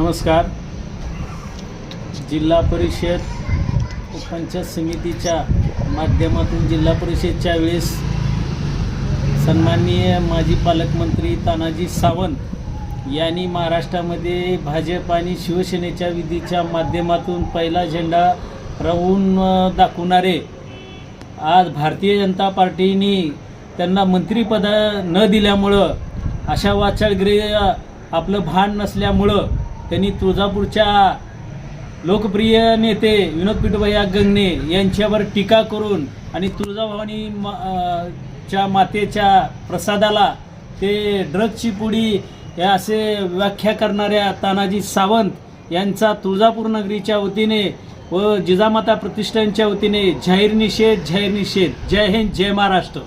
नमस्कार. जिल्हा परिषद पंचायत समितीच्या माध्यमातून जिल्हा परिषदच्या वेळेस सन्माननीय माजी पालकमंत्री तानाजी सावंत यांनी महाराष्ट्रामध्ये भाजप आणि शिवसेनेच्या विधीच्या माध्यमातून पहिला झेंडा रोवून दाखवणारे आज भारतीय जनता पार्टीने त्यांना मंत्रिपद न दिल्यामुळं अशा वाचाळगिरी आपलं भान नसल्यामुळं त्यांनी तुळजापूरच्या लोकप्रिय नेते विनोद पिठोभैया गंगणे यांच्यावर टीका करून आणि तुळजाभवानी च्या मातेच्या प्रसादाला ते ड्रग्सची पुडी या असे व्याख्या करणाऱ्या तानाजी सावंत यांचा तुळजापूर नगरीच्या वतीने व जिजामाता प्रतिष्ठानच्या वतीने जाहीर निषेध. जय हिंद, जय महाराष्ट्र.